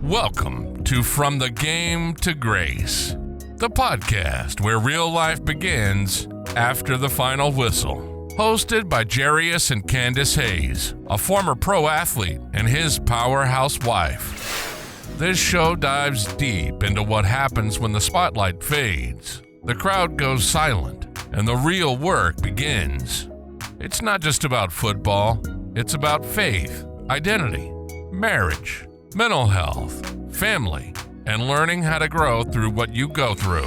Welcome to From the Game to Grace, the podcast where real life begins after the final whistle. Hosted by Jarius and Candice Hayes, a former pro athlete and his powerhouse wife. This show dives deep into what happens when the spotlight fades, the crowd goes silent, and the real work begins. It's not just about football, it's about faith, identity, marriage, mental health, family, and learning how to grow through what you go through.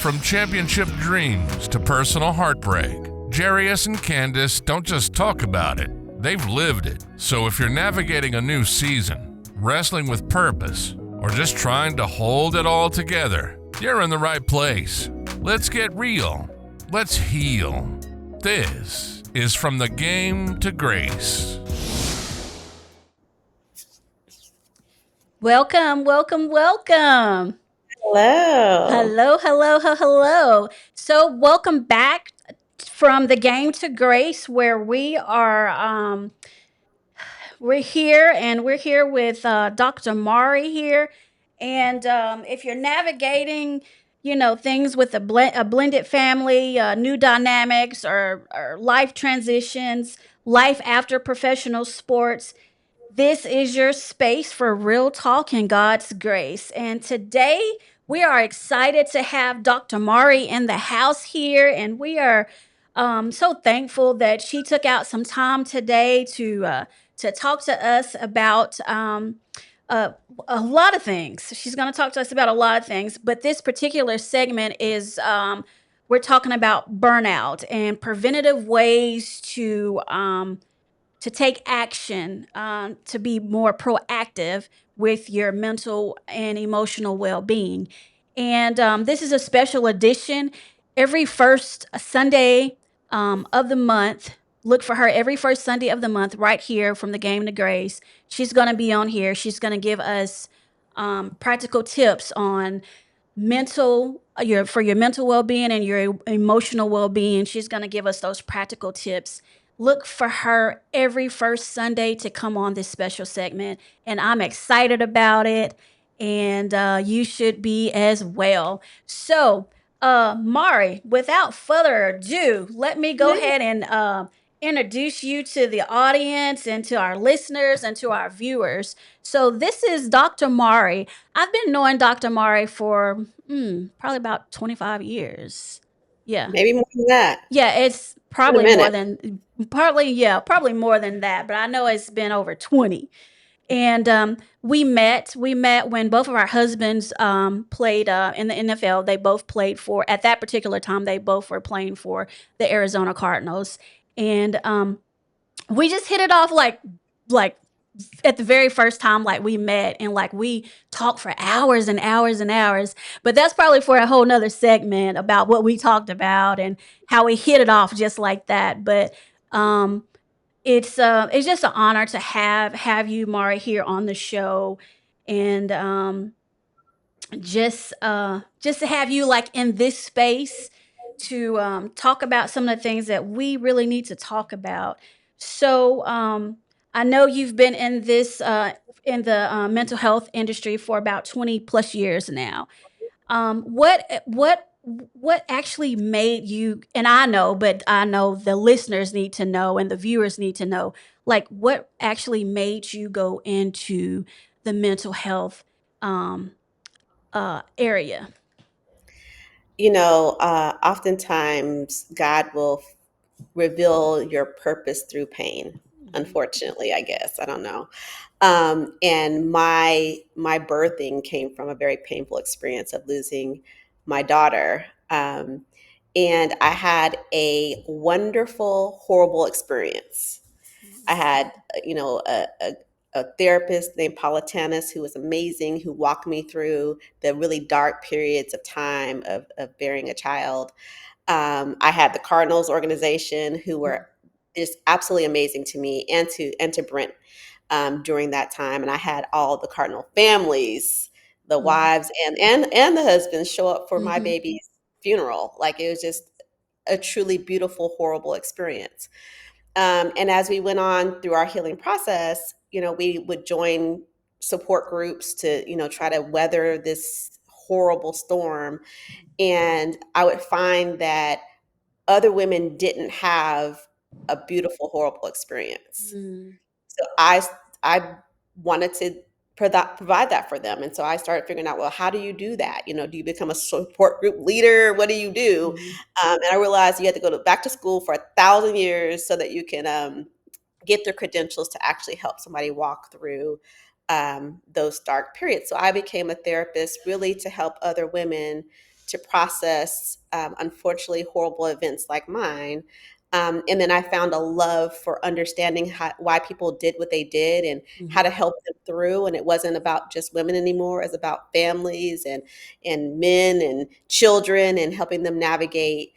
From championship dreams to personal heartbreak, Jarius and Candice don't just talk about it, they've lived it. So if you're navigating a new season, wrestling with purpose, or just trying to hold it all together, you're in the right place. Let's get real. Let's heal. This is From the Game to Grace. Welcome. Hello. Hello. So welcome back from the Game to Grace, where we are, we're here with Dr. Mari here. And if you're navigating, things with a blended family, new dynamics or life transitions, life after professional sports, this is your space for real talk and God's grace. And today we are excited to have Dr. Mari in the house here. And we are so thankful that she took out some time today to talk to us about a lot of things. She's going to talk to us about a lot of things. But this particular segment is we're talking about burnout and preventative ways to take action, to be more proactive with your mental and emotional well-being. And this is a special edition. Every first Sunday of the month, look for her every first Sunday of the month right here from the Game to Grace. She's going to be on here. She's going to give us practical tips on for your mental well-being and your emotional well-being. She's going to give us those practical tips. Look for her every first Sunday to come on this special segment, and I'm excited about it, and you should be as well. So, Mari, without further ado, let me go ahead and introduce you to the audience and to our listeners and to our viewers. So this is Dr. Mari. I've been knowing Dr. Mari for probably about 25 years. Yeah. Maybe more than that. Yeah, it's probably more than that, but I know it's been over 20. And we met when both of our husbands played in the NFL. They both played for, at that particular time, they both were playing for the Arizona Cardinals. And we just hit it off like at the very first time, like we met, and like we talked for hours and hours and hours. But that's probably for a whole nother segment about what we talked about and how we hit it off just like that. But it's just an honor to have you, Mari, here on the show, and just to have you like in this space to talk about some of the things that we really need to talk about. So I know you've been in this in the mental health industry for about 20 plus years now. What actually made you, and I know, but I know the listeners need to know and the viewers need to know, like what actually made you go into the mental health area? Oftentimes God will reveal your purpose through pain. Unfortunately, I guess. I don't know. And my birthing came from a very painful experience of losing my daughter. And I had a wonderful, horrible experience. I had, a therapist named Tanis who was amazing, who walked me through the really dark periods of time of bearing a child. I had the Cardinals organization who were just absolutely amazing to me and to Brent during that time. And I had all the Cardinal families, the wives and the husbands show up for my baby's funeral. Like it was just a truly beautiful, horrible experience. And as we went on through our healing process, we would join support groups to, try to weather this horrible storm. And I would find that other women didn't have a beautiful, horrible experience. Mm. So I wanted to provide that for them. And so I started figuring out, well, how do you do that? Do you become a support group leader? What do you do? Mhm. And I realized you had to go back to school for 1,000 years so that you can get their credentials to actually help somebody walk through those dark periods. So I became a therapist really to help other women to process, unfortunately, horrible events like mine. And then I found a love for understanding why people did what they did and how Mhm. to help them through. And it wasn't about just women anymore; it was about families and men and children and helping them navigate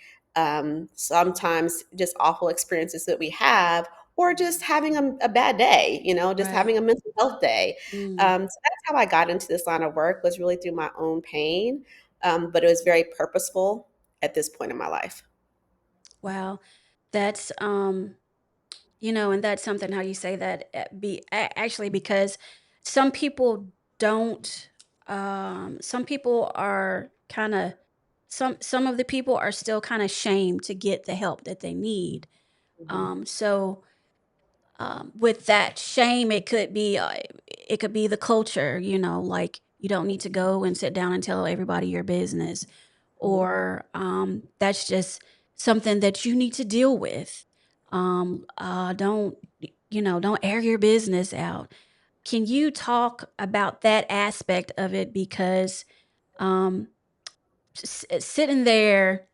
sometimes just awful experiences that we have, or just having a bad day, just Right. having a mental health day. Mm. So that's how I got into this line of work, was really through my own pain. But it was very purposeful at this point in my life. Wow. That's and that's something how you say that actually because some people don't some people are kind of some of the people are still kind of shamed to get the help that they need. Mhm. So with that shame, it could be the culture, like you don't need to go and sit down and tell everybody your business, Mhm. or that's just something that you need to deal with. Don't don't air your business out. Can you talk about that aspect of it? Because um, sitting there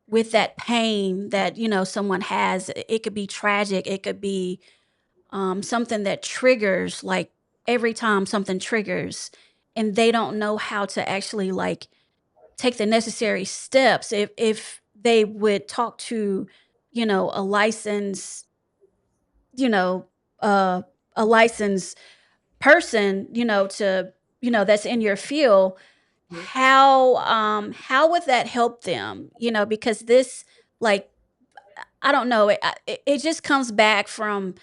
with that pain that someone has, it could be tragic. It could be something that triggers, like every time something triggers, and they don't know how to actually like take the necessary steps. If they would talk to, a licensed, you know, uh, a licensed person, to that's in your field, Mhm. how would that help them? Because this, like, I don't know. It just comes back from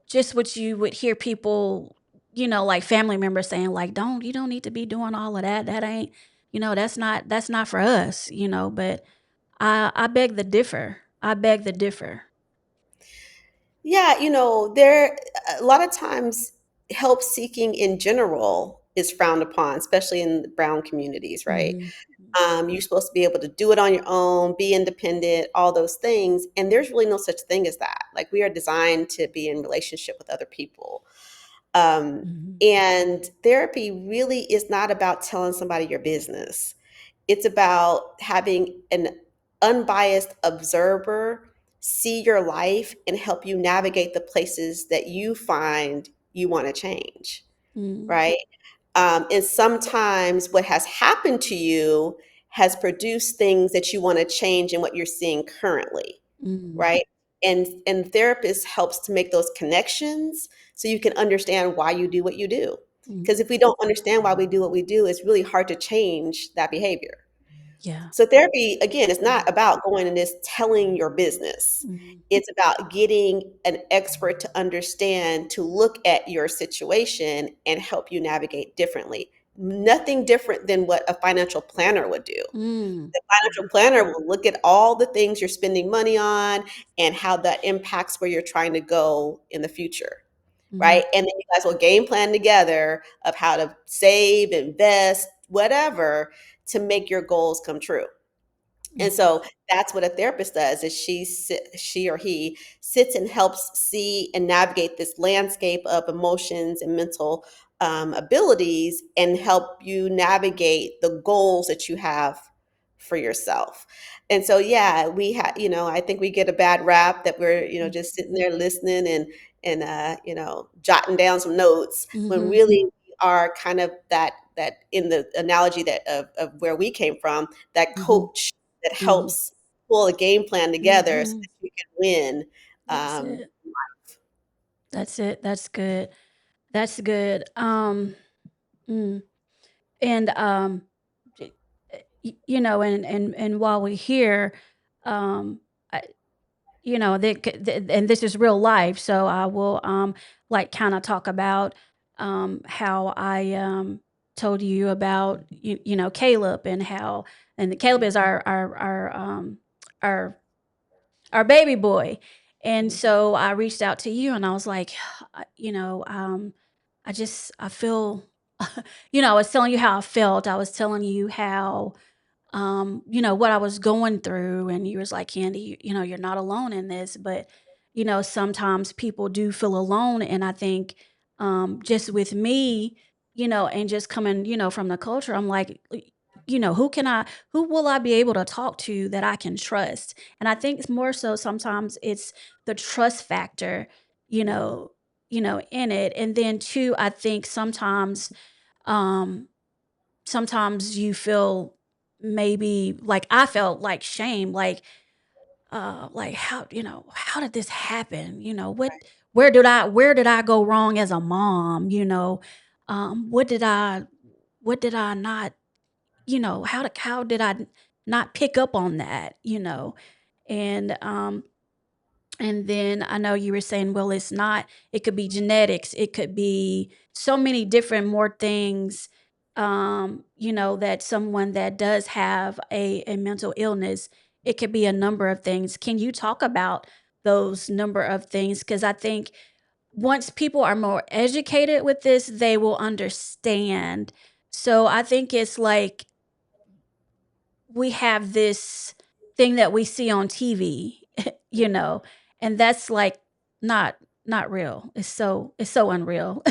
just what you would hear people, like family members saying, like, you don't need to be doing all of that. That ain't, that's not for us, but I beg to differ. I beg to differ. Yeah, there a lot of times help seeking in general is frowned upon, especially in the brown communities, right? Mhm. You're supposed to be able to do it on your own, be independent, all those things. And there's really no such thing as that. Like, we are designed to be in relationship with other people. Um, Mhm. and therapy really is not about telling somebody your business. It's about having an unbiased observer see your life and help you navigate the places that you find you want to change, Mhm. right? And sometimes what has happened to you has produced things that you want to change in what you're seeing currently, Mhm. right? And therapist helps to make those connections so you can understand why you do what you do. Because Mhm. if we don't understand why we do what we do, it's really hard to change that behavior. Yeah. So therapy, again, is not about going and just telling your business. Mhm. It's about getting an expert to understand, to look at your situation and help you navigate differently. Nothing different than what a financial planner would do. Mm. The financial planner will look at all the things you're spending money on and how that impacts where you're trying to go in the future, Mhm. right? And then you guys will game plan together of how to save, invest, whatever, to make your goals come true. And Mhm. so that's what a therapist does, is she or he sits and helps see and navigate this landscape of emotions and mental abilities, and help you navigate the goals that you have for yourself. And so, yeah, I think we get a bad rap that we're, Mhm. just sitting there listening and jotting down some notes, when Mhm. really we are kind of that in the analogy of where we came from, that Mhm. coach that Mhm. helps pull a game plan together so Mhm. that you can win. That's Um, it. That's it. That's good. That's good. Mm. And y- and while we're here, I, and this is real life, so I will like kind of talk about. how I told you about Caleb, and Caleb is our our baby boy. And so I reached out to you and I was like, I feel, I was telling you how I felt. I was telling you how, what I was going through. And you was like, Candy, you're not alone in this, but, sometimes people do feel alone. And I think, just with me, and just coming, from the culture, I'm like, who will I be able to talk to that I can trust? And I think it's more so sometimes it's the trust factor, you know, in it. And then two, I think um, sometimes you feel maybe like I felt like shame, like how did this happen? Where did I go wrong as a mom? What did I not, how did I not pick up on that? And and then I know you were saying, well, it's not, it could be genetics, it could be so many different more things, that someone that does have a mental illness, it could be a number of things. Can you talk about those number of things? Because I think once people are more educated with this, they will understand. So I think it's like we have this thing that we see on TV, you know, and that's like not not real. It's so unreal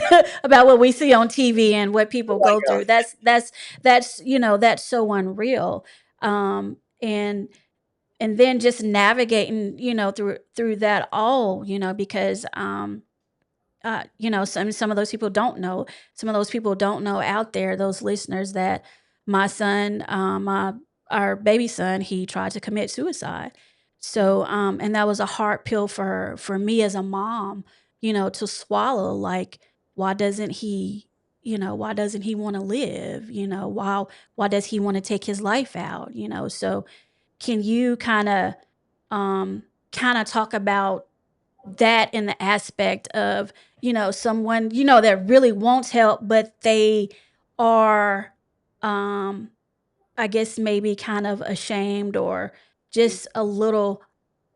about what we see on TV and what people Like, go through. That's so unreal. And then just navigating, through that all, because some of those people don't know. Some of those people don't know out there, those listeners, that my son, our baby son, he tried to commit suicide. So, and that was a hard pill for me as a mom, to swallow. Like, why doesn't he, why doesn't he want to live? Why does he want to take his life out? So can you kind of talk about that in the aspect of, someone, that really wants help, but they are, um, I guess maybe kind of ashamed or just a little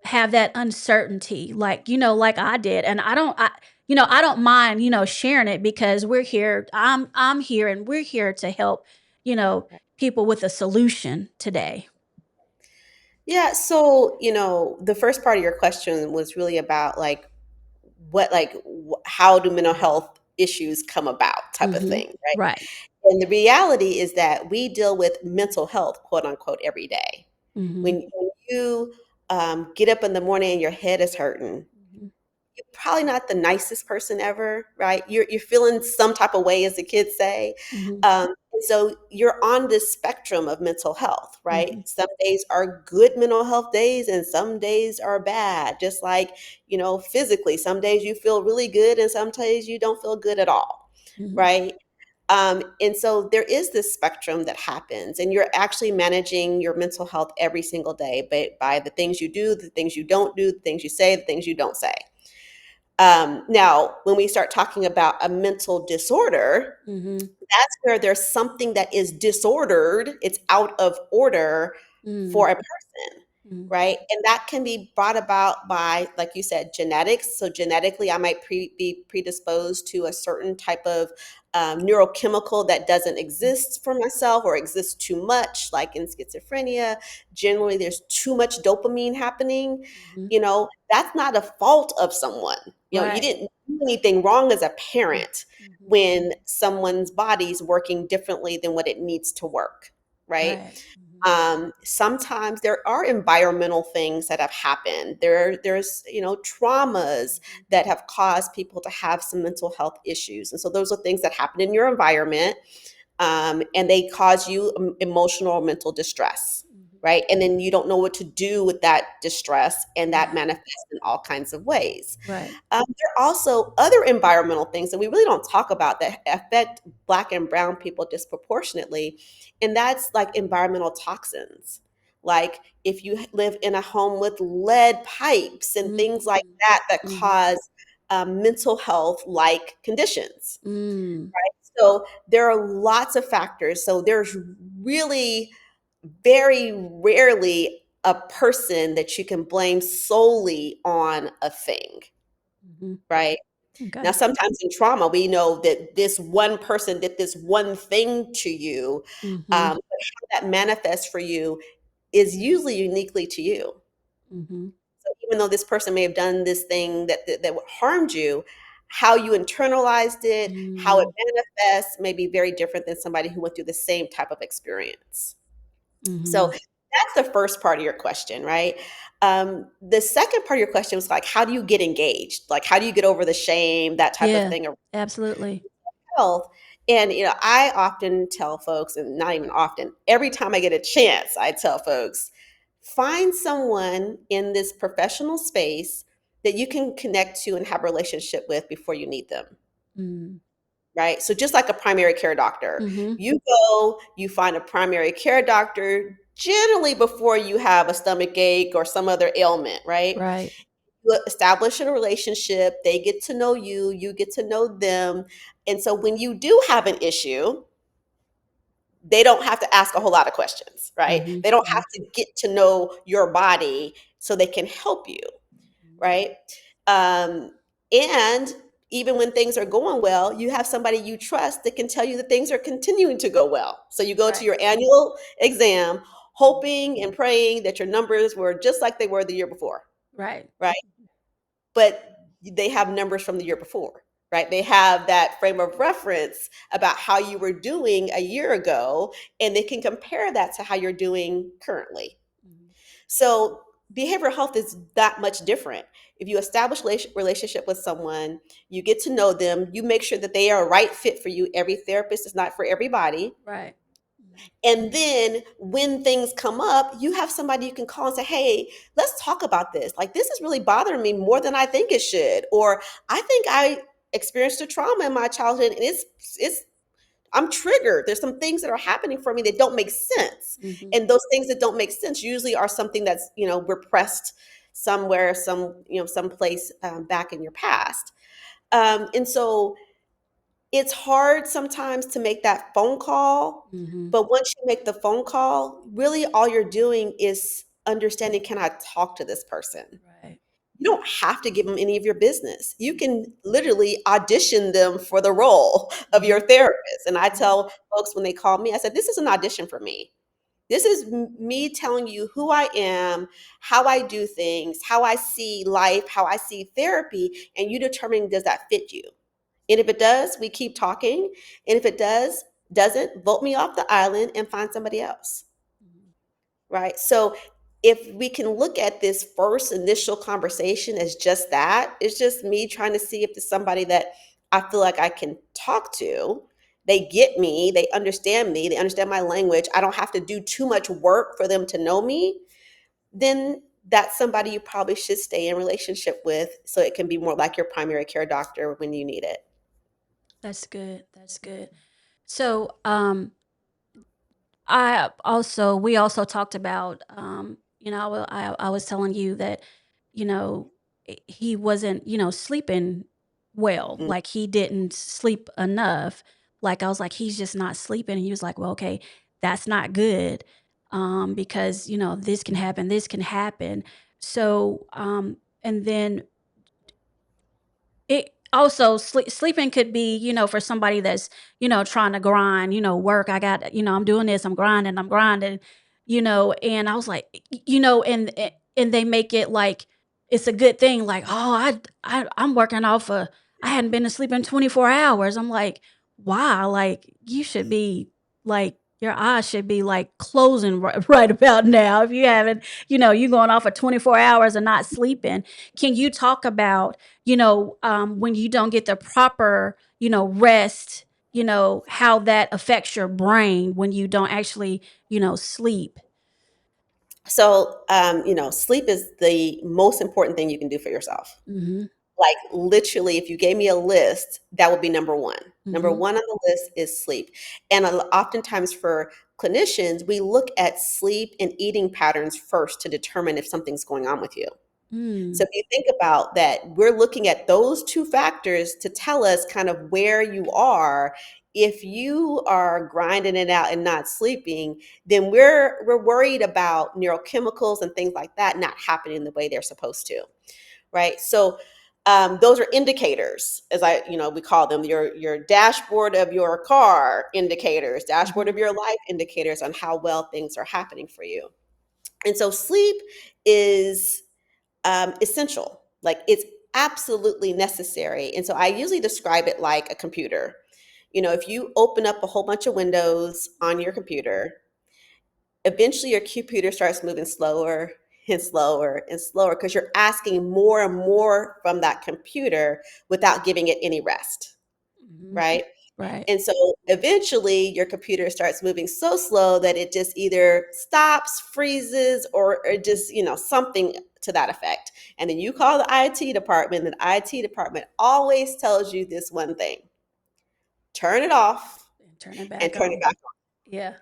have that uncertainty, like, like I did. And I don't mind, sharing it because we're here. I'm here and we're here to help, people with a solution today. yeah. So, the first part of your question was really about like how do mental health issues come about type of Mhm. thing, right? Right. And the reality is that we deal with mental health, quote unquote, every day. Mhm. When you get up in the morning and your head is hurting, Mhm. you're probably not the nicest person ever, right? You're feeling some type of way, as the kids say. Mhm. And so you're on this spectrum of mental health, right? Mhm. Some days are good mental health days, and some days are bad. Just like physically, some days you feel really good, and some days you don't feel good at all, Mhm. right? And so there is this spectrum that happens, and you're actually managing your mental health every single day, but by the things you do, the things you don't do, the things you say, the things you don't say. Now, when we start talking about a mental disorder, Mhm. that's where there's something that is disordered, it's out of order Mm. for a person, Mm. right? And that can be brought about by, like you said, genetics. So genetically, I might be predisposed to a certain type of neurochemical that doesn't exist for myself or exists too much, like in schizophrenia. Generally, there's too much dopamine happening. Mhm. That's not a fault of someone. You Right. didn't do anything wrong as a Mm. parent Mhm. when someone's body's working differently than what it needs to work, right? Right. Mhm. Sometimes there are environmental things that have happened. There's traumas Mhm. that have caused people to have some mental health issues, and so those are things that happen in your environment, and they cause you emotional or mental distress, Mhm. right? And then you don't know what to do with that distress, and that Right. manifests in all kinds of ways. Right. There are also other environmental things that we really don't talk about that affect Black and Brown people disproportionately, and that's like environmental toxins. Like if you live in a home with lead pipes and things like Mhm. that that Mhm. cause mental health like conditions. Mm. So there are lots of factors. So there's really very rarely a person that you can blame solely on a thing, Mm-hmm. right? Now, Okay. sometimes in trauma, we know that this one person did this one thing to you, Mm-hmm. but how that manifests for you is usually uniquely to you. Mm-hmm. So even though this person may have done this thing that harmed you, how you internalized it, how it Mm. manifests may be very different than somebody who went through the same type of experience. So Mm-hmm. that's the first part of your question, right? The second part of your question was like, how do you get engaged? Like, how do you get over the shame, that type of Yeah, thing? absolutely. Health. And I often tell folks, and not even often, every time I get a chance, I tell folks, find someone in this professional space that you can connect to and have a relationship with before you need them. Mm. Right? So just like a primary care doctor, Mm-hmm. you go, you find a primary care doctor generally before you have a stomach ache or some other ailment, right? Right. You establish a relationship, they get to know you, you get to know them. And so when you do have an issue, they don't have to ask a whole lot of questions, right? Mm-hmm. They don't Mm-hmm. have to get to know your body so they can help you, right? Um, and even when things are going well, you have somebody you trust that can tell you that things are continuing to go well. So you go to Right. your annual exam, hoping and praying that your numbers were just like they were the year before, Right. right? But they have numbers from the year before, right? They have that frame of reference about how you were doing a year ago, and they can compare that to how you're doing currently. Mm-hmm. So behavioral health is that much different. If you establish relationship with someone, you get to know them, you make sure that they are a right fit for you. Every therapist is not for everybody. Right. And then when things come up, you have somebody you can call and say, hey, let's talk about this. Like, this is really bothering me more than I think it should. Or I think I experienced a trauma in my childhood and it's I'm triggered. There's some things that are happening for me that don't make sense. Mm-hmm. And those things that don't make sense usually are something that's, repressed somewhere, someplace back in your past. And so it's hard sometimes to make that phone call, Mm-hmm. but once you make the phone call, really all you're doing is understanding, can I talk to this person? Right. You don't have to give them any of your business. You can literally audition them for the role of Mm-hmm. your therapist. And I Mm-hmm. tell folks when they call me, I said, this is an audition for me. This is me telling you who I am, how I do things, how I see life, how I see therapy, and you determine, does that fit you? And if it does, we keep talking. And if it doesn't, vote me off the island and find somebody else. Mm-hmm. Right? So if we can look at this first initial conversation as just that, it's just me trying to see if there's somebody that I feel like I can talk to. They get me, they understand me, they understand my language. I don't have to do too much work for them to know me. Then that's somebody you probably should stay in relationship with so it can be more like your primary care doctor when you need it. That's good. That's good. So, we also talked about, I was telling you that, he wasn't, sleeping well. Mm. Like he didn't sleep enough. Like I was like, he's just not sleeping. And he was like, well, okay, that's not good. Because, this can happen, this can happen. So, and then it also sleeping could be, for somebody that's, trying to grind, work. I got, I'm doing this, I'm grinding, and I was like, and they make it like it's a good thing, like, oh, I'm working off I hadn't been to sleep in 24 hours. I'm like, why? Like you should be like your eyes should be like closing right about now if you haven't, you going off for 24 hours and not sleeping. Can you talk about when you don't get the proper, rest, how that affects your brain when you don't actually, sleep. So, sleep is the most important thing you can do for yourself. Mhm. Like literally, if you gave me a list, that would be number one. Number Mhm. one on the list is sleep. And oftentimes for clinicians, we look at sleep and eating patterns first to determine if something's going on with you. So if you think about that, we're looking at those two factors to tell us kind of where you are. If you are grinding it out and not sleeping, then we're worried about neurochemicals and things like that not happening the way they're supposed to, right? So those are indicators, as we call them, your dashboard of your car indicators, dashboard of your life indicators on how well things are happening for you. And so sleep is essential. Like, it's absolutely necessary. And so I usually describe it like a computer. If you open up a whole bunch of windows on your computer, eventually your computer starts moving slower and slower and slower because you're asking more and more from that computer without giving it any rest, right? Right. And so eventually your computer starts moving so slow that it just either stops, freezes, or just, something to that effect. And then you call the IT department, and the IT department always tells you this one thing: turn it off And turn it back and turn it on. back on. Yeah.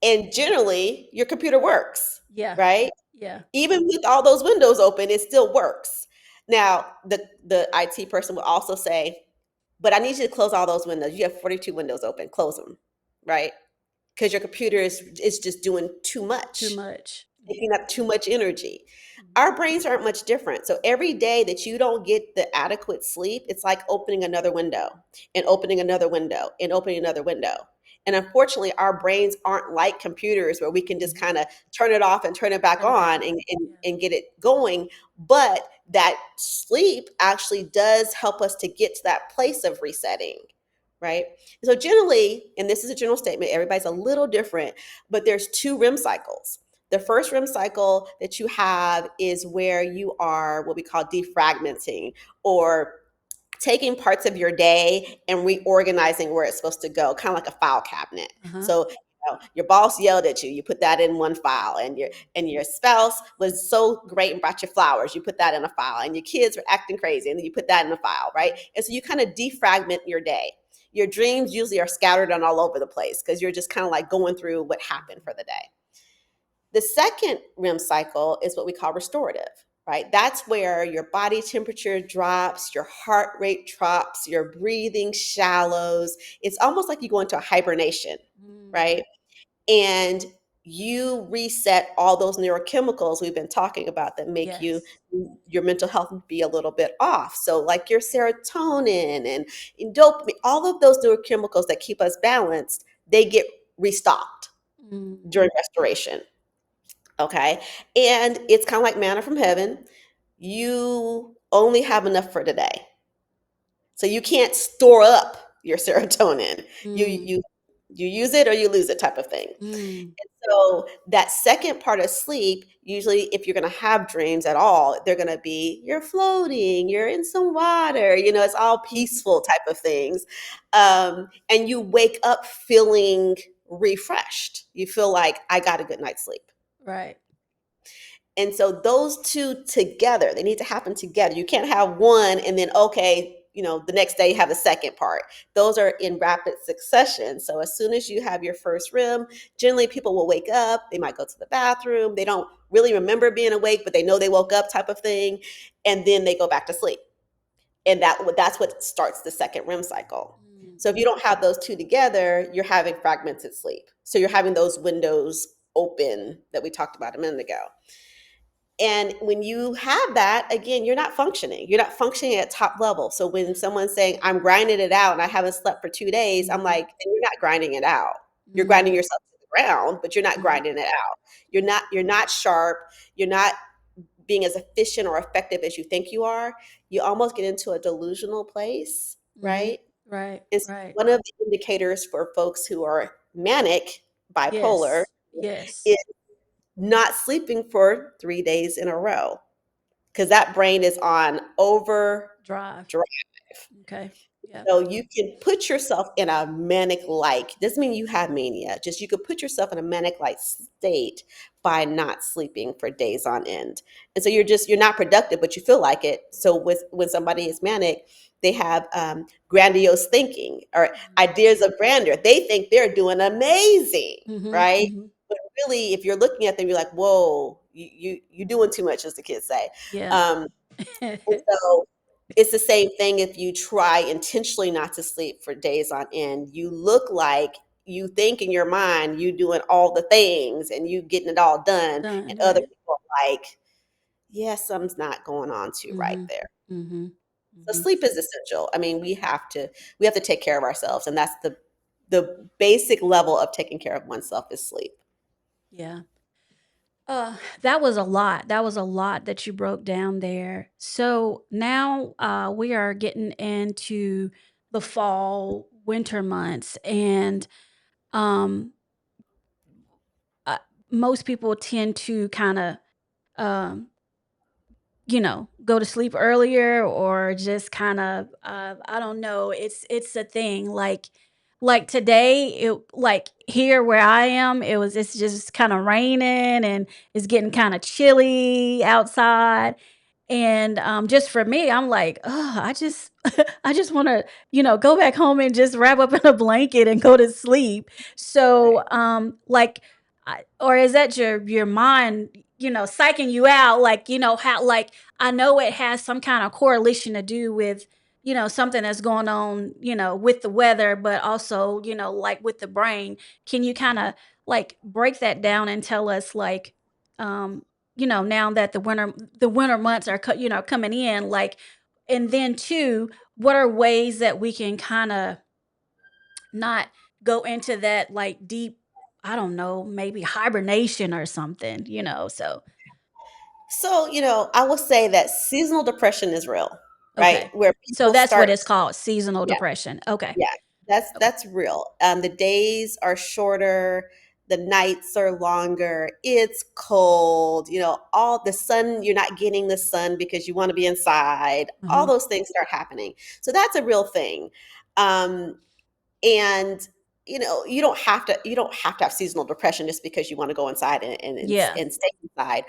And generally your computer works, Yeah. right? Yeah. Even with all those windows open, it still works. Now, the IT person will also say, but I need you to close all those windows. You have 42 windows open. Close them, right? Because your computer is just doing too much. Too much. Taking up too much energy. Our brains aren't much different. So every day that you don't get the adequate sleep, it's like opening another window and opening another window and opening another window. And unfortunately, our brains aren't like computers where we can just kind of turn it off and turn it back on and get it going. But that sleep actually does help us to get to that place of resetting, right? So generally, and this is a general statement, everybody's a little different, but there's 2 REM cycles. The first REM cycle that you have is where you are what we call defragmenting, or taking parts of your day and reorganizing where it's supposed to go, kind of like a file cabinet. So your boss yelled at you, you put that in one file, and your spouse was so great and brought you flowers, you put that in a file, and your kids were acting crazy, and then you put that in a file, right? And so you kind of defragment your day. Your dreams usually are scattered on all over the place because you're just kind of like going through what happened for the day. The second REM cycle is what we call restorative, right? That's where your body temperature drops, your heart rate drops, your breathing shallows. It's almost like you go into a hibernation, right? And you reset all those neurochemicals we've been talking about that make your mental health be a little bit off. So like your serotonin and dopamine, all of those neurochemicals that keep us balanced, they get restocked during restoration. Okay. And it's kind of like manna from heaven. You only have enough for today. So you can't store up your serotonin. You use it or you lose it, type of thing. And so that second part of sleep, usually if you're going to have dreams at all, they're going to be you're floating, you're in some water, it's all peaceful type of things. And you wake up feeling refreshed. You feel like I got a good night's sleep. Right. And so those two together, they need to happen together. You can't have one and then, the next day you have the second part. Those are in rapid succession. So as soon as you have your first REM, generally people will wake up. They might go to the bathroom. They don't really remember being awake, but they know they woke up, type of thing. And then they go back to sleep. And that's what starts the second REM cycle. So if you don't have those two together, you're having fragmented sleep. So you're having those windows open that we talked about a minute ago. And when you have that, again, you're not functioning. You're not functioning at top level. So when someone's saying, I'm grinding it out and I haven't slept for 2 days, I'm like, you're not grinding it out. You're grinding yourself to the ground, but you're not grinding it out. You're not sharp. You're not being as efficient or effective as you think you are. You almost get into a delusional place, right? Right. It's Right. one of the indicators for folks who are manic, bipolar, Yes. is not sleeping for 3 days in a row, because that brain is on overdrive. Okay. Yeah. So you can put yourself in a manic-like, doesn't mean you have mania, just you could put yourself in a manic-like state by not sleeping for days on end. And so you're not productive, but you feel like it. So when somebody is manic, they have grandiose thinking or ideas of grandeur. They think they're doing amazing, right? But really, if you're looking at them, you're like, whoa, you doing too much, as the kids say. Yeah. And so it's the same thing if you try intentionally not to sleep for days on end. You look like you think in your mind you doing all the things and you getting it all done, Done, and other right. people are like, yeah, something's not going on too right Mhm. there. Mhm. So Mhm. sleep is essential. I mean, we have to take care of ourselves, and that's the basic level of taking care of oneself is sleep. Yeah. That was a lot. That was a lot that you broke down there. So now we are getting into the fall, winter months, and um, uh, most people tend to kind of um, go to sleep earlier or just kind of I don't know. It's a thing like today like here where I am it's just kind of raining and it's getting kind of chilly outside. And, just for me, I'm like, "Oh, I just I just wanna, go back home and just wrap up in a blanket and go to sleep." Right. So, like, or is that your mind, psyching you out? Like, how like, I know it has some kind of correlation to do with, something that's going on, with the weather, but also, like, with the brain. Can you kinda, like, break that down and tell us, like, um now that the winter months are coming in, like, and then too, what are ways that we can kind of not go into that like deep, I don't know, maybe hibernation or something, so So, I will say that seasonal depression is real, right? okay. Where So people that's what start, it's called, seasonal yeah, depression. Okay. yeah, that's Okay. that's real. The days are shorter, the nights are longer, it's cold, all the sun, you're not getting the sun because you want to be inside. All Uh-huh. those things start happening. So that's a real thing. Um, and you don't have to have seasonal depression just because you want to go inside Yeah. and stay inside,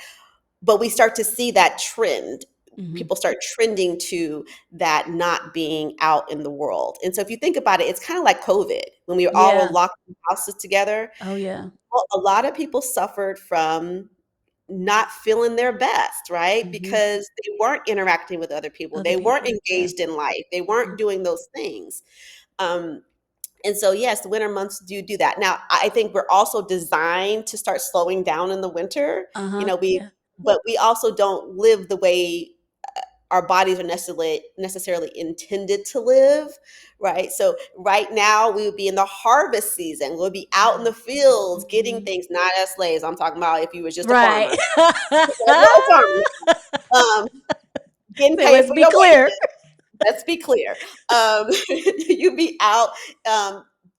but we start to see that trend. Hmm. People start trending to that not being out in the world. And so if you think about it, it's kind of like COVID when we all were Yeah. locked in houses together. Oh yeah. Well, a lot of people suffered from not feeling their best, right? Hmm. Because they weren't interacting with other people. Other They weren't people, yeah. engaged in life. They weren't Mm. doing those things. Um, and so, yes, the winter months do that. Now, I think we're also designed to start slowing down in the winter. You Uh-huh. know, we Yeah. but we also don't live the way our bodies are necessarily intended to live, right? So right now we would be in the harvest season. We'll be out in Yeah. the fields getting Hmm. things, not as slaves. I'm talking about if you was just a Right. farmer. You're a farmer now. Getting Say, paid let's for be your clear. wages. Let's be clear. You be out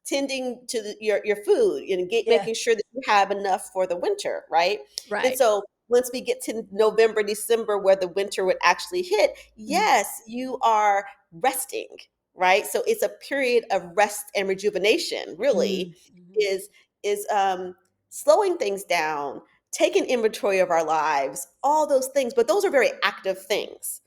tending to your food and Yeah. making sure that you have enough for the winter, right? And Right. so once we get to November, December, where the winter would actually hit, Mhm. yes, you are resting, right? So it's a period of rest and rejuvenation. Really, Mm, mhm. is slowing things down, taking inventory of our lives, all those things. But those are very active things.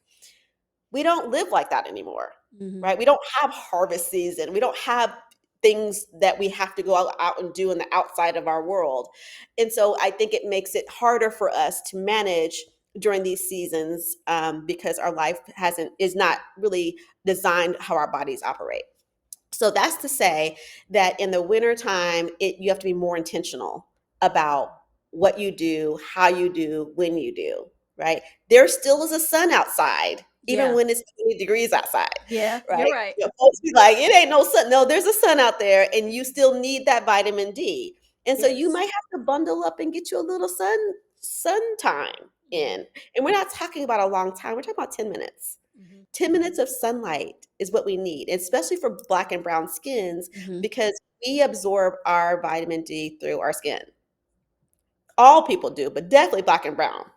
We don't live like that anymore, Mhm. right? We don't have harvest season. We don't have things that we have to go out and do in the outside of our world. And so I think it makes it harder for us to manage during these seasons, because our life is not really designed how our bodies operate. So that's to say that in the wintertime, you have to be more intentional about what you do, how you do, when you do, right? There still is a sun outside, even Yeah. when it's 20 degrees outside, Yeah, you're right? right. Folks be like, it ain't no sun. No, there's a sun out there, and you still need that vitamin D. And so you Yes. might have to bundle up and get you a little sun time Mhm. in. And we're not talking about a long time. We're talking about 10 minutes. Mhm. 10 minutes of sunlight is what we need, especially for black and brown skins, Mhm. because we absorb our vitamin D through our skin. All people do, but definitely black and brown,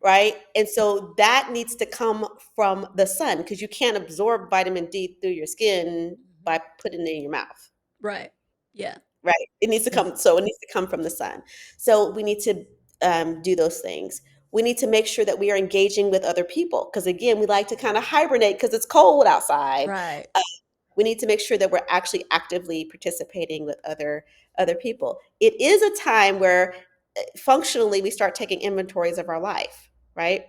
right? And so that needs to come from the sun because you can't absorb vitamin D through your skin Mhm. by putting it in your mouth. Right. Yeah. Right. It needs to Yeah. come. So it needs to come from the sun. So we need to do those things. We need to make sure that we are engaging with other people because, again, we like to kind of hibernate because it's cold outside. Right. We need to make sure that we're actually actively participating with other people. It is a time where functionally, we start taking inventories of our life, right?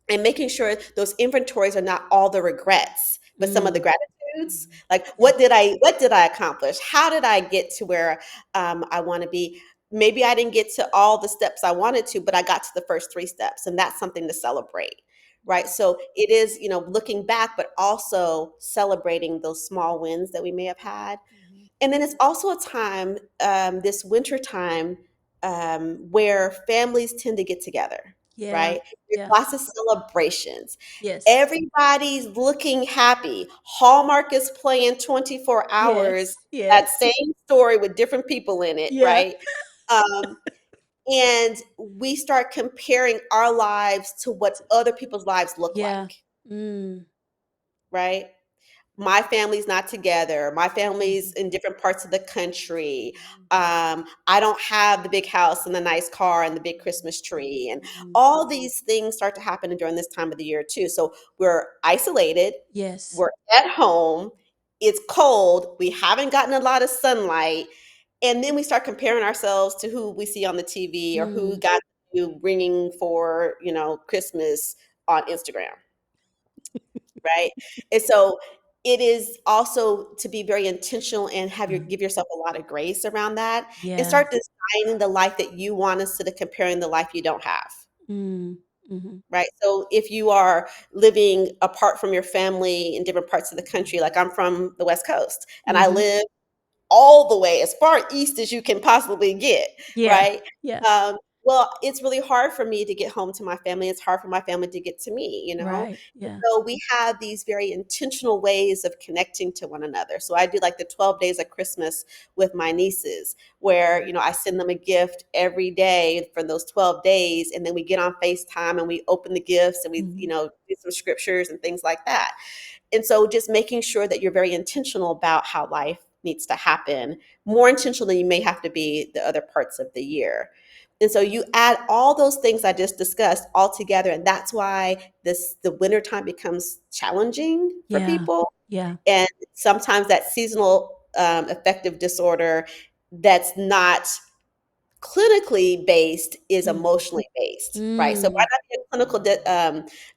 And making sure those inventories are not all the regrets, but some of the Mm. gratitudes. Like, Yeah. what did I accomplish? How did I get to where I want to be? Maybe I didn't get to all the steps I wanted to, but I got to the first 3 steps, and that's something to celebrate, right? So it is, looking back, but also celebrating those small wins that we may have had. Mhm. And then it's also a time, this winter time, where families tend to get together, Yeah. right? There's Yeah. lots of celebrations. Yes. Everybody's looking happy. Hallmark is playing 24 hours, Yes. that Yes. same story with different people in it, Yeah. right? Um, and we start comparing our lives to what other people's lives look Yeah. like, Mm. right? My family's not together. My family's Mhm. in different parts of the country. Mhm. I don't have the big house and the nice car and the big Christmas tree. And Mhm. all these things start to happen during this time of the year, too. So we're isolated, Yes. we're at home, it's cold, we haven't gotten a lot of sunlight. And then we start comparing ourselves to who we see on the TV or who Mm. got you bringing for, Christmas on Instagram, right? And so it is also to be very intentional and give yourself a lot of grace around that and Yeah. start designing the life that you want instead of comparing the life you don't have. Mm. Mhm. Right. So if you are living apart from your family in different parts of the country, like I'm from the West Coast and I Mhm. live all the way as far east as you can possibly get, Yeah. right? Yeah. Well, it's really hard for me to get home to my family. It's hard for my family to get to me. Right. Yeah. So we have these very intentional ways of connecting to one another. So I do like the 12 days of Christmas with my nieces, where, I send them a gift every day for those 12 days. And then we get on FaceTime and we open the gifts and we, Mhm. do some scriptures and things like that. And so just making sure that you're very intentional about how life needs to happen, more intentional than you may have to be the other parts of the year. And so you add all those things I just discussed all together, and that's why the wintertime becomes challenging for Yeah. people. Yeah. And sometimes that seasonal affective disorder that's not clinically based is Mhm. emotionally based, right? So it might Mm. not be a clinical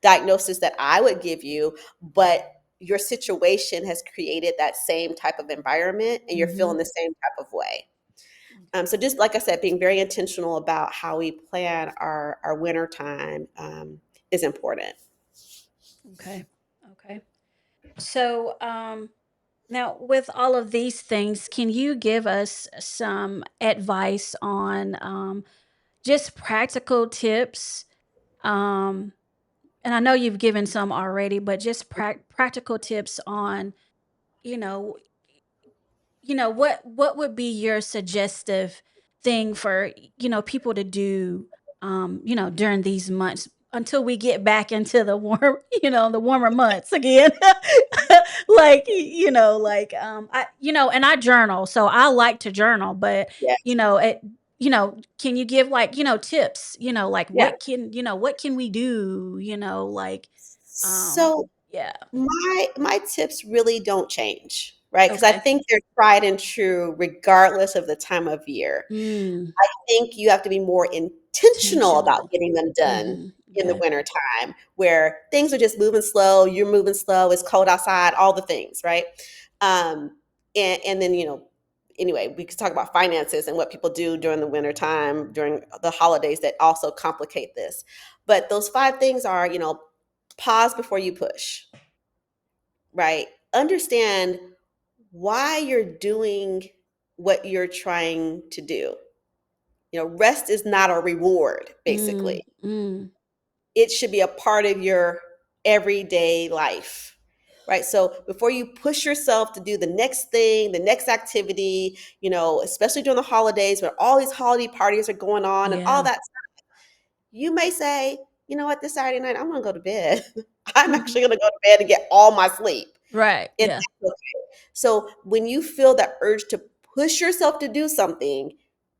diagnosis that I would give you, but your situation has created that same type of environment and you're Mhm. feeling the same type of way. So just like I said, being very intentional about how we plan our winter time is important. Okay. Okay. So, now with all of these things, can you give us some advice on just practical tips? Um, and I know you've given some already, but just practical tips on, you know, what would be your suggestive thing for, people to do, during these months until we get back into the warm, the warmer months again. Like, and I journal, so I like to journal, but Yeah. can you give, like, tips, like Yeah. what can we do, So yeah. my tips really don't change, right? Because I Okay. think they're tried and true regardless of the time of year. Mm, I think you have to be more intentional about intentional. getting them done Hmm. in the Okay. winter time where things are just moving slow, you're moving slow, it's cold outside, all the things, right? Um, and then, anyway, we could talk about finances and what people do during the winter time, during the holidays that also complicate this. But those 5 things are, pause before you push, right? Understand why you're doing what you're trying to do. Rest is not a reward, Mm, basically. mm, It should be a part of your everyday life, right? So before you push yourself to do the next thing, the next activity, especially during the holidays where all these holiday parties are going on and all yeah. that, you may say, you know what, this Saturday night, I'm going to go to bed. I'm actually going to go to bed and get all my sleep. Right. And Yeah. that's okay. So when you feel that urge to push yourself to do something,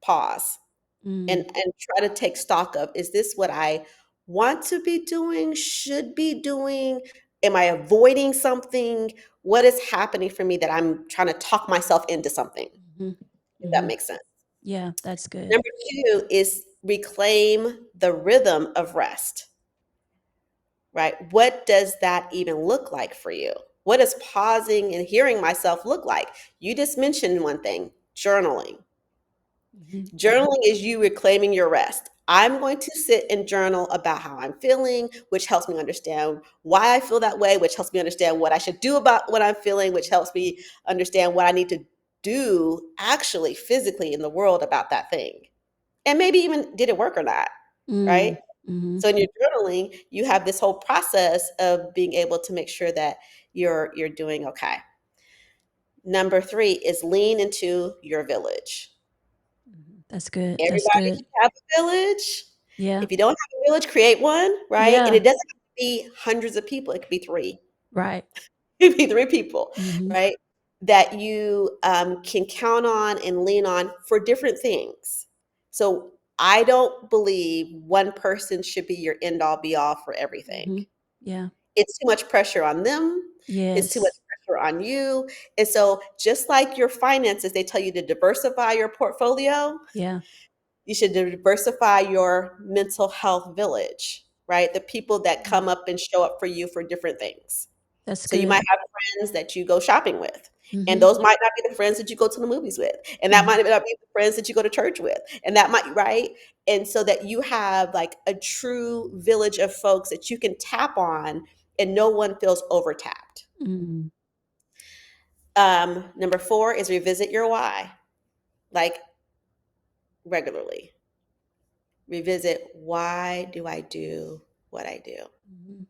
pause and Mm, try to take stock of, is this what I want to be doing, should be doing? Am I avoiding something? What is happening for me that I'm trying to talk myself into something? mhm, If that mhm. makes sense. Yeah, that's good. Number 2 is reclaim the rhythm of rest, right? What does that even look like for you? What does pausing and hearing myself look like? You just mentioned one thing, journaling. Mm-hmm. Journaling is you reclaiming your rest. I'm going to sit and journal about how I'm feeling, which helps me understand why I feel that way, which helps me understand what I should do about what I'm feeling, which helps me understand what I need to do actually physically in the world about that thing. And maybe even did it work or not, right? Mm-hmm. So in your journaling, you have this whole process of being able to make sure that you're doing okay. Number 3 is lean into your village. That's good. That's Everybody good. should have a village. Yeah. If you don't have a village, create one, right? And Yeah. it doesn't have to be hundreds of people. It could be 3. Right. It could be 3 people, Mm-hmm. right? That you can count on and lean on for different things. So I don't believe one person should be your end all be all for everything. Mm-hmm. Yeah. It's too much pressure on them. It's too much Yes. pressure on you. And so just like your finances, they tell you to diversify your portfolio. Yeah. You should diversify your mental health village, right? The people that come up and show up for you for different things. That's So you might good. have friends that you go shopping with, and Mm-hmm. those might not be the friends that you go to the movies with, and that Mm-hmm. might not be the friends that you go to church with, and that might, right? And so that you have like a true village of folks that you can tap on, and no one feels overtapped. Mm-hmm. Number 4 is revisit your why, like regularly. Revisit, why do I do what I do? Mm-hmm.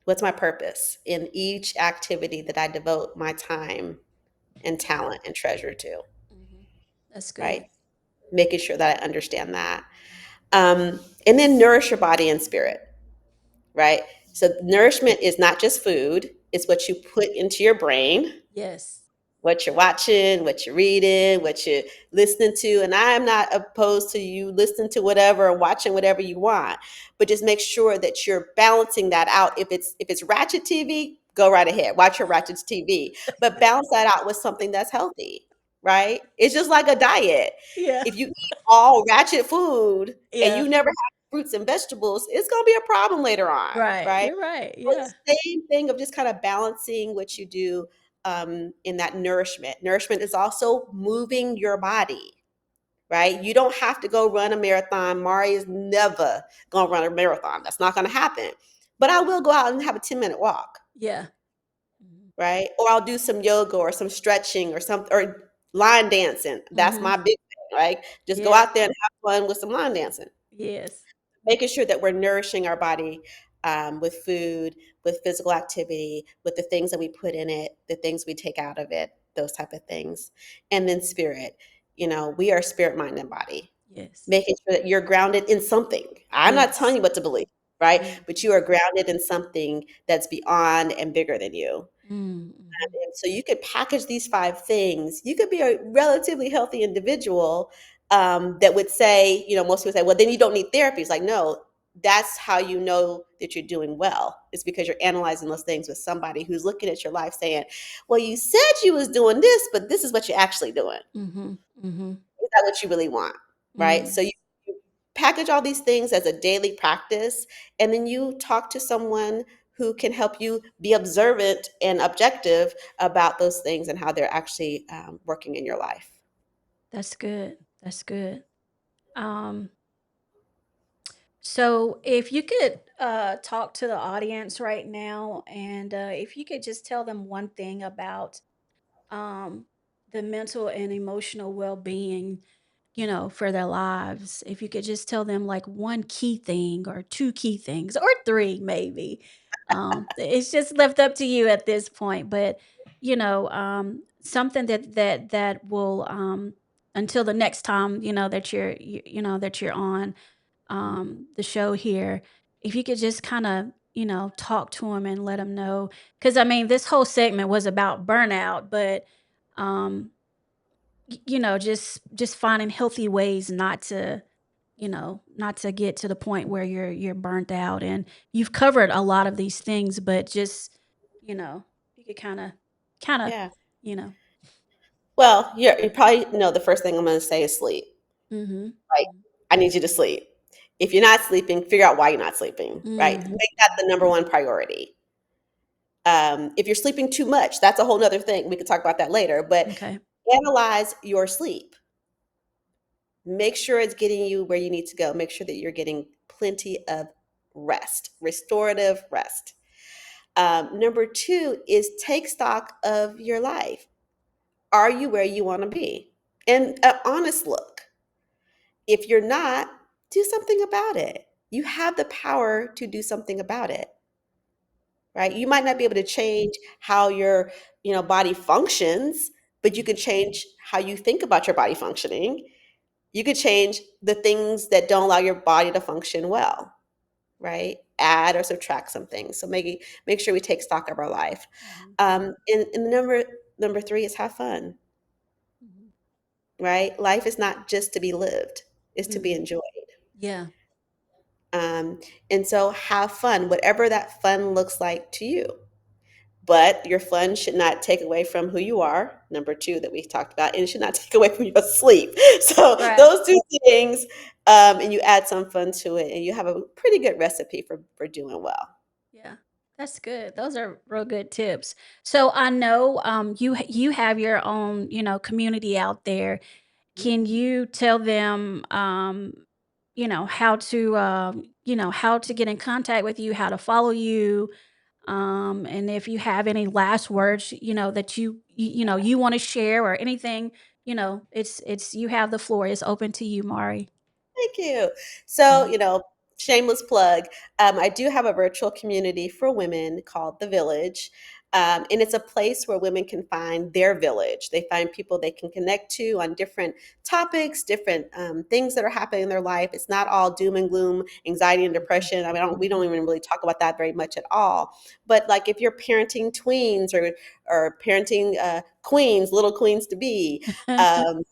What's my purpose in each activity that I devote my time and talent and treasure to, Mm-hmm. That's right? good. Making sure that I understand that. And then nourish your body and spirit, right? So nourishment is not just food, it's what you put into your brain, Yes. what you're watching, what you're reading, what you're listening to. And I'm not opposed to you listening to whatever or watching whatever you want, but just make sure that you're balancing that out. If it's ratchet TV, go right ahead, watch your ratchet TV, but balance that out with something that's healthy, right? It's just like a diet. Yeah. If you eat all ratchet food and Yeah. you never have fruits and vegetables, it's going to be a problem later on, Right. right? You're right. So Yeah. the same thing of just kind of balancing what you do in that nourishment. Nourishment is also moving your body, right? You don't have to go run a marathon. Mari is never going to run a marathon. That's not going to happen. But I will go out and have a 10-minute walk, Yeah. Mm-hmm. right? Or I'll do some yoga or some stretching or something, or line dancing. That's Mm-hmm. my big thing, right? Just go Yeah. out there and have fun with some line dancing. Yes. Making sure that we're nourishing our body with food, with physical activity, with the things that we put in it, the things we take out of it, those type of things. And then spirit. We are spirit, mind, and body. Yes. Making sure that you're grounded in something. I'm not telling Yes. you what to believe, right? Mm-hmm. But you are grounded in something that's beyond and bigger than you. Mm-hmm. And so you could package these 5 things. You could be a relatively healthy individual that would say, most people say, well, then you don't need therapy. It's like, no, that's how you know that you're doing well. It's because you're analyzing those things with somebody who's looking at your life saying, well, you said you was doing this, but this is what you're actually doing. Mm-hmm. Mm-hmm. Is that what you really want? Right? Mm. So you package all these things as a daily practice, and then you talk to someone who can help you be observant and objective about those things and how they're actually working in your life. That's good. That's good. Um, so if you could talk to the audience right now, and if you could just tell them one thing about um, the mental and emotional well-being, for their lives. If you could just tell them like one key thing or two key things or three, maybe. It's just left up to you at this point, but something that will until the next time that that you're on the show here, if you could just kind of talk to them and let them know, because I mean this whole segment was about burnout, but um just finding healthy ways not to not to get to the point where you're burnt out, and you've covered a lot of these things, but just you could kind of Yeah. you know Well, you probably know the first thing I'm going to say is sleep. mhm Like, I need you to sleep. If you're not sleeping, figure out why you're not sleeping, right? Mm-hmm. Make that the number one priority. If you're sleeping too much, that's a whole nother thing. We could talk about that later, but Okay. analyze your sleep. Make sure it's getting you where you need to go. Make sure that you're getting plenty of rest, restorative rest. Number two is take stock of your life. Are you where you want to be? And an honest look. If you're not, do something about it. You have the power to do something about it, right? You might not be able to change how your, body functions, but you can change how you think about your body functioning. You could change the things that don't allow your body to function well, right? Add or subtract some things. So maybe make sure we take stock of our life. Mm-hmm. And the number three is have fun, right? Life is not just to be lived; it's to be Mm-hmm. enjoyed. Yeah. Um, and so have fun, whatever that fun looks like to you. But your fun should not take away from who you are, number two that we talked about, and it should not take away from your sleep. So Right. those two things, and you add some fun to it, and you have a pretty good recipe for doing well. Yeah. That's good. Those are real good tips. So I know you have your own, community out there. Can you tell them how to get in contact with you, how to follow you, and if you have any last words, that you want to share or anything, it's you have the floor. It's open to you, Mari. Thank you. So, Mhm. shameless plug. I do have a virtual community for women called The Village. And it's a place where women can find their village. They find people they can connect to on different topics, different things that are happening in their life. It's not all doom and gloom, anxiety and depression. I mean, we don't even really talk about that very much at all. But like if you're parenting tweens or parenting queens, little queens to be, um,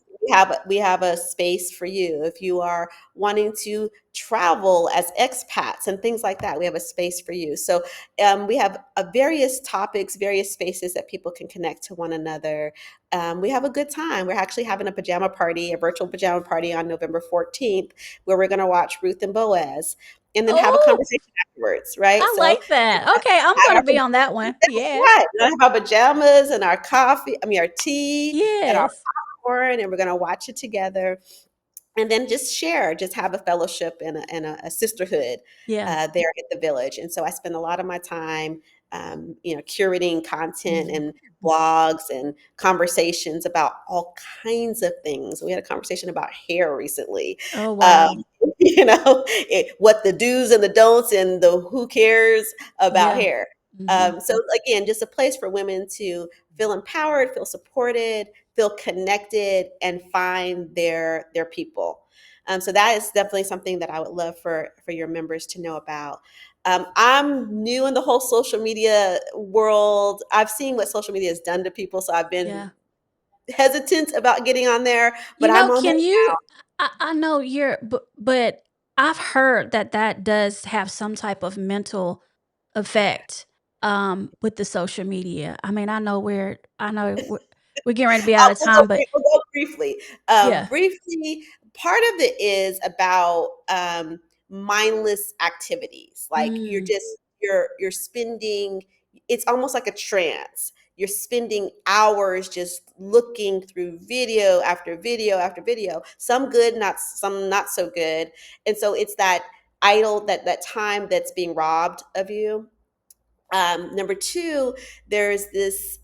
we have a space for you. If you are wanting to travel as expats and things like that, we have a space for you. So we have various topics, various spaces that people can connect to one another. We have a good time. We're actually having a pajama party, a virtual pajama party on November 14th, where we're going to watch Ruth and Boaz and then have a Oh, conversation afterwards, right? I So like that. Okay, I'm have gonna our, be on that one. that's Yeah. right. We're going to have our pajamas and our coffee, our tea and our Yes. popcorn, and we're going to watch it together and then just share, just have a fellowship and a sisterhood Yeah. there at the village. And so I spend a lot of my time, curating content Mhm. and blogs and conversations about all kinds of things. We had a conversation about hair recently. Oh, Um, wow. what the do's and the don'ts and the who cares about Yeah. hair. Mhm. So again, just a place for women to feel empowered, feel supported, feel connected, and find their people. So that is definitely something that I would love for your members to know about. I'm new in the whole social media world. I've seen what social media has done to people, so I've been Yeah. hesitant about getting on there, but I'm on there. Can you I know you're but I've heard that that does have some type of mental effect, with the social media. I mean, I know we're getting ready to be out of time, but We'll go briefly. yeah. Briefly, part of it is about mindless activities. Like Mm, you're spending. It's almost like a trance. You're spending hours just looking through video after video after video. Some good, not some not so good. And so it's that idle that time that's being robbed of you. Number two, there's this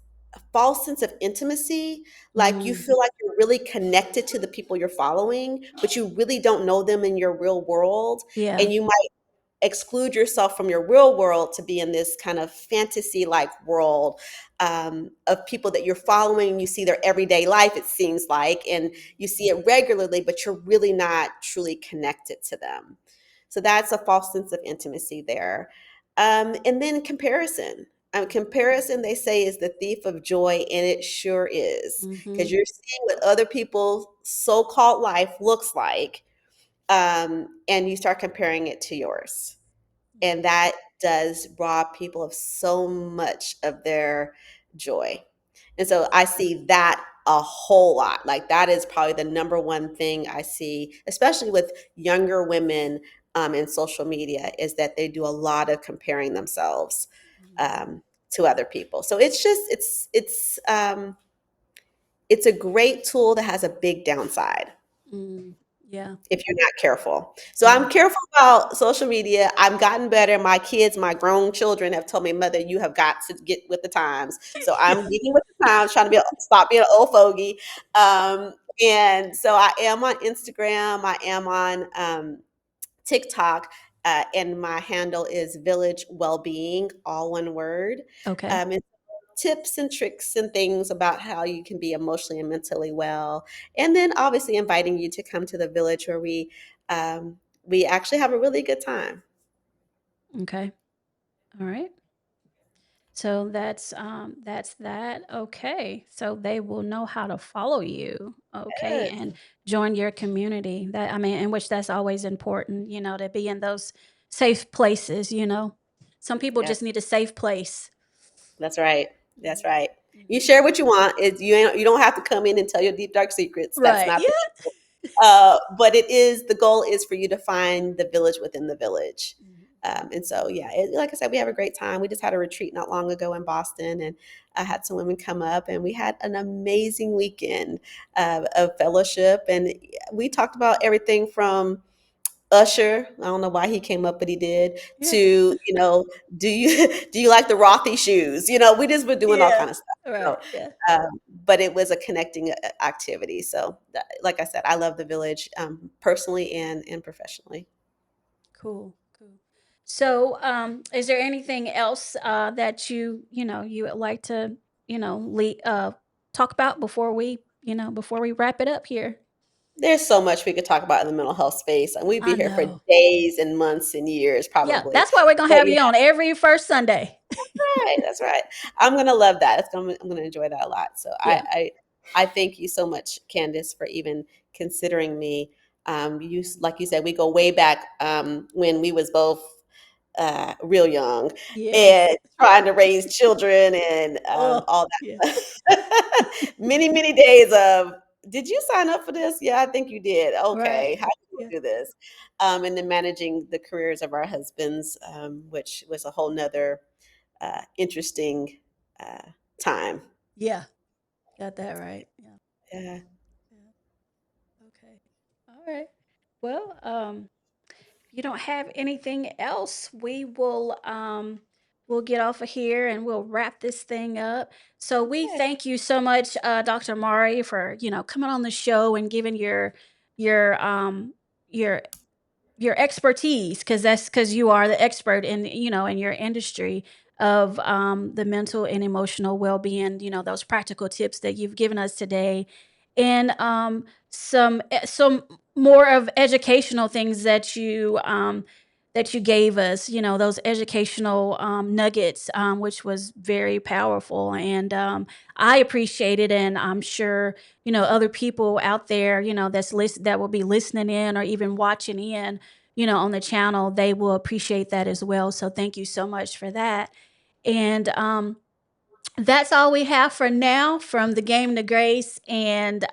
false sense of intimacy. Like you mm, feel like you're really connected to the people you're following, but you really don't know them in your real world. yeah. And you might exclude yourself from your real world to be in this kind of fantasy like world of people that you're following. You see their everyday life, it seems like, and you see it regularly, but you're really not truly connected to them. So that's a false sense of intimacy there. And then comparison. Comparison, they say, is the thief of joy, and it sure is, because Mhm. you're seeing what other people's so-called life looks like, and you start comparing it to yours, and that does rob people of so much of their joy. And so I see that a whole lot. Like that is probably the number one thing I see, especially with younger women in social media, is that they do a lot of comparing themselves to other people. So it's just it's a great tool that has a big downside Yeah. if you're not careful. So Yeah. I'm careful about social media. I've gotten better. My kids, my grown children have told me, Mother, you have got to get with the times. So I'm getting with the times, trying to stop being an old fogey. And so I am on Instagram. I am on TikTok. And my handle is Village Wellbeing, all one word. Okay. And tips and tricks and things about how you can be emotionally and mentally well. And then obviously inviting you to come to the village where we actually have a really good time. Okay. All right. So that's that. Okay. So they will know how to follow you. Okay. Yes. And join your community. That I mean, in which that's always important, to be in those safe places. Some people Yep. just need a safe place. That's right. That's Mhm. right. You Mhm. share what you want. You don't have to come in and tell your deep dark secrets. That's Right. not the Yeah. but the goal is for you to find the village within the village. And so, yeah, like I said, we have a great time. We just had a retreat not long ago in Boston, and I had some women come up, and we had an amazing weekend of fellowship. And we talked about everything from Usher, I don't know why he came up, but he did, Yeah. to, do you do you like the Rothy shoes? We just been doing all Yeah. kind of stuff. So, Right. Yeah. but it was a connecting activity. So, like I said, I love the village personally and professionally. Cool. Cool. So, is there anything else that you would like to talk about before we wrap it up here? There's so much we could talk about in the mental health space, and we'd be I here for know. days and months and years Yeah, probably. that's why we're gonna But have yeah, you on every first Sunday. right, that's right. I'm gonna love that. I'm gonna enjoy that a lot. So Yeah. I thank you so much, Candice, for even considering me. Like you said, we go way back when we was both real young Yes. and trying to raise children and Oh, all yeah. that. Many days of, did you sign up for this? Yeah, I think you did. Right. Okay, how do Yeah. we do this? And then managing the careers of our husbands, which was a whole nother interesting time. Yeah. Got that right. Yeah. Yeah. Yeah. Okay. All right. Well, if you don't have anything else, we'll get off of here and we'll wrap this thing up. So we Yeah. thank you so much, Dr. Mari, for coming on the show and giving your your your expertise, because you are the expert in your industry of the mental and emotional well-being, those practical tips that you've given us today, and some more of educational things that you gave us, those educational nuggets, which was very powerful, and I appreciate it, and I'm sure other people out there, that will be listening in or even watching in, on the channel, they will appreciate that as well. So thank you so much for that. And that's all we have for now from the Game to Grace. And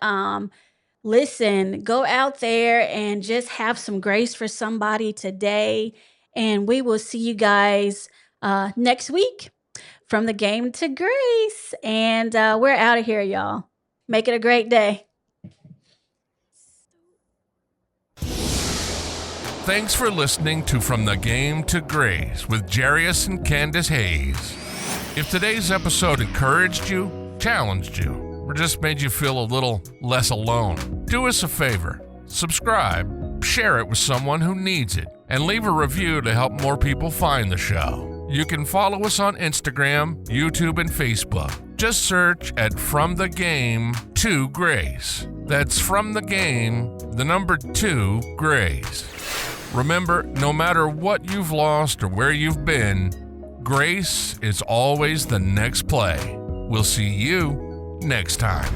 listen, go out there and just have some grace for somebody today. And we will see you guys next week from the Game to Grace. And we're out of here, y'all. Make it a great day. Thanks for listening to From the Game to Grace with Jarius and Candice Hayes. If today's episode encouraged you, challenged you, or just made you feel a little less alone, do us a favor. Subscribe, share it with someone who needs it, and leave a review to help more people find the show. You can follow us on Instagram, YouTube, and Facebook. Just search at From the Game to Grace. That's From the Game, the number 2, Grace. Remember, no matter what you've lost or where you've been, grace is always the next play. We'll see you next time.